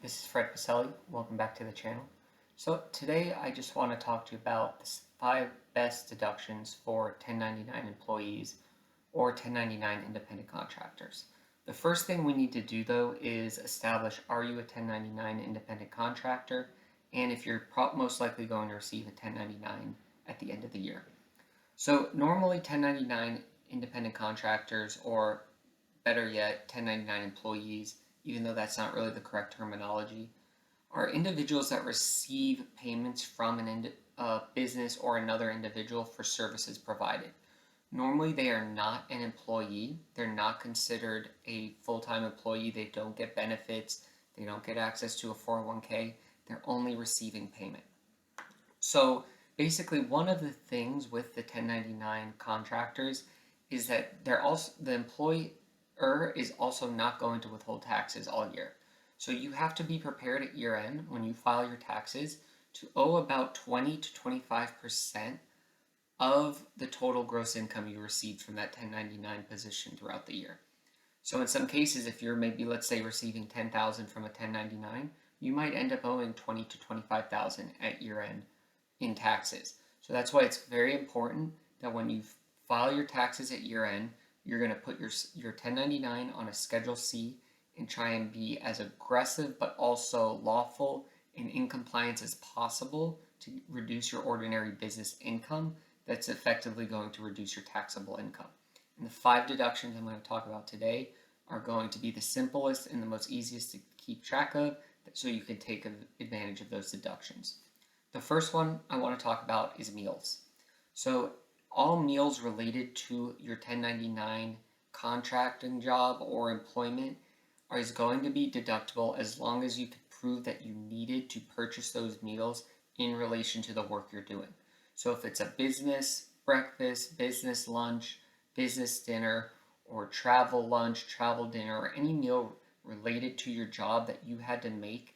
This is Fredpasselli. Welcome back to the channel. So today I just want to talk to you about the 5 best deductions for 1099 employees or 1099 independent contractors. The first thing we need to do though is establish, are you a 1099 independent contractor, and if you're most likely going to receive a 1099 at the end of the year. So normally 1099 independent contractors, or better yet 1099 employees, even though that's not really the correct terminology, are individuals that receive payments from a business or another individual for services provided. Normally, they are not an employee. They're not considered a full-time employee. They don't get benefits. They don't get access to a 401k. They're only receiving payment. So basically, one of the things with the 1099 contractors is that the employer is also not going to withhold taxes all year. So you have to be prepared at year end when you file your taxes to owe about 20 to 25% of the total gross income you received from that 1099 position throughout the year. So in some cases, if you're maybe, let's say, receiving 10,000 from a 1099, you might end up owing 20 to 25,000 at year end in taxes. So that's why it's very important that when you file your taxes at year end, you're going to put your 1099 on a Schedule C and try and be as aggressive but also lawful and in compliance as possible to reduce your ordinary business income that's effectively going to reduce your taxable income. And the 5 deductions I'm going to talk about today are going to be the simplest and the most easiest to keep track of, so you can take advantage of those deductions. The first one I want to talk about is meals. So all meals related to your 1099 contracting job or employment is going to be deductible as long as you can prove that you needed to purchase those meals in relation to the work you're doing. So if it's a business breakfast, business lunch, business dinner, or travel lunch, travel dinner, or any meal related to your job that you had to make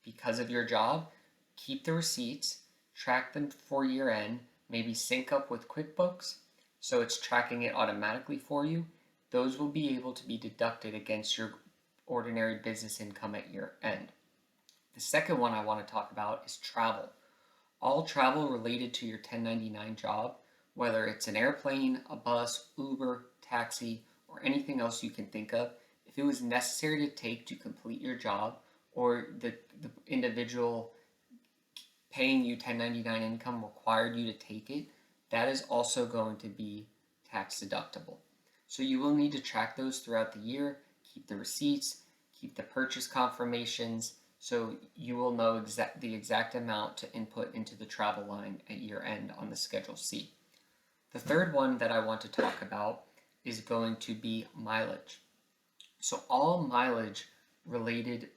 because of your job, keep the receipts, track them for year end, maybe sync up with QuickBooks so it's tracking it automatically for you. Those will be able to be deducted against your ordinary business income at year end. The second one I want to talk about is travel. All travel related to your 1099 job, whether it's an airplane, a bus, Uber, taxi, or anything else you can think of, if it was necessary to take to complete your job, or the individual paying you 1099 income required you to take it, that is also going to be tax deductible. So you will need to track those throughout the year, keep the receipts, keep the purchase confirmations, so you will know the exact amount to input into the travel line at year end on the Schedule C. The third one that I want to talk about is going to be mileage. So all mileage related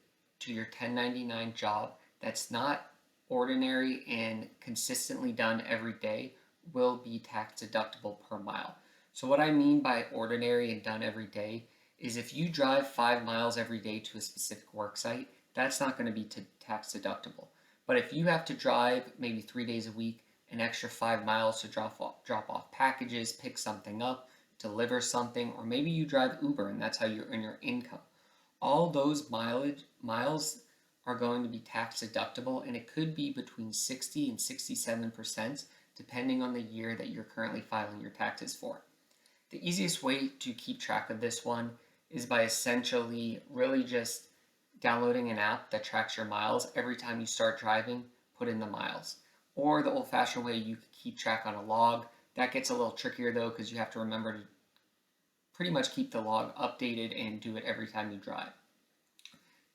to your 1099 job that's not ordinary and consistently done every day will be tax deductible per mile. So what I mean by ordinary and done every day is if you drive 5 miles every day to a specific work site, that's not going to be tax deductible. But if you have to drive maybe 3 days a week, an extra 5 miles to drop off packages, pick something up, deliver something, or maybe you drive Uber and that's how you earn your income, all those miles are going to be tax deductible, and it could be between 60 and 67% depending on the year that you're currently filing your taxes for. The easiest way to keep track of this one is by essentially really just downloading an app that tracks your miles. Every time you start driving, put in the miles. Or the old-fashioned way, you could keep track on a log. That gets a little trickier though, because you have to remember to pretty much keep the log updated and do it every time you drive.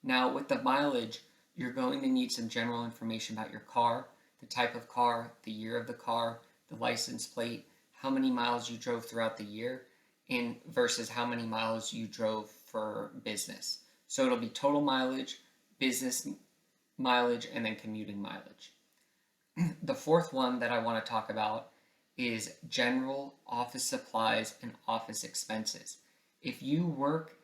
Now with the mileage, you're going to need some general information about your car, the type of car, the year of the car, the license plate, how many miles you drove throughout the year, and versus how many miles you drove for business. So it'll be total mileage, business mileage, and then commuting mileage. The fourth one that I want to talk about is general office supplies and office expenses. If you work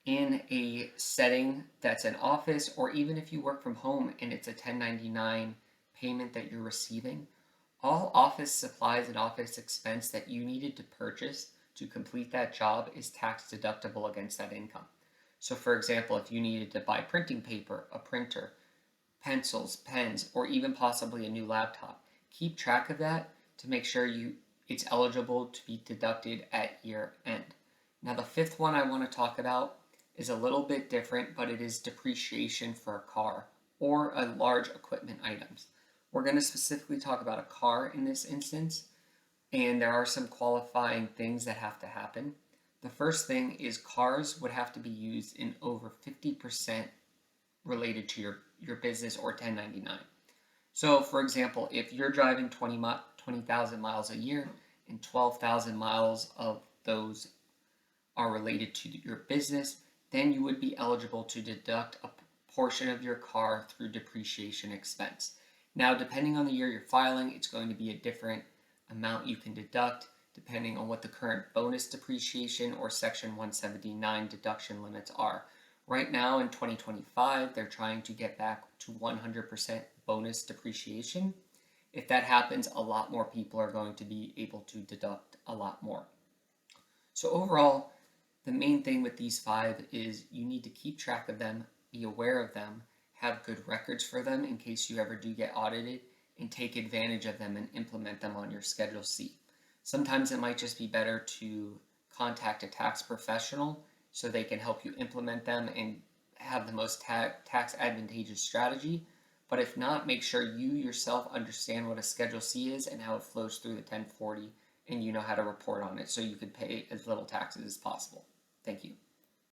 in a setting that's an office, or even if you work from home and it's a 1099 payment that you're receiving, all office supplies and office expense that you needed to purchase to complete that job is tax deductible against that income. So for example, if you needed to buy printing paper, a printer, pencils, pens, or even possibly a new laptop, keep track of that to make sure it's eligible to be deducted at year end. Now the fifth one I want to talk about is a little bit different, but it is depreciation for a car or a large equipment items. We're going to specifically talk about a car in this instance, and there are some qualifying things that have to happen. The first thing is cars would have to be used in over 50% related to your business or 1099. So, for example, if you're driving 20,000 miles a year and 12,000 miles of those are related to your business, then you would be eligible to deduct a portion of your car through depreciation expense. Now, depending on the year you're filing, it's going to be a different amount you can deduct depending on what the current bonus depreciation or Section 179 deduction limits are. Right now in 2025, they're trying to get back to 100% bonus depreciation. If that happens, a lot more people are going to be able to deduct a lot more. So overall, the main thing with these five is you need to keep track of them, be aware of them, have good records for them in case you ever do get audited, and take advantage of them and implement them on your Schedule C. Sometimes it might just be better to contact a tax professional so they can help you implement them and have the most tax advantageous strategy. But if not, make sure you yourself understand what a Schedule C is and how it flows through the 1040, and you know how to report on it so you can pay as little taxes as possible. Thank you.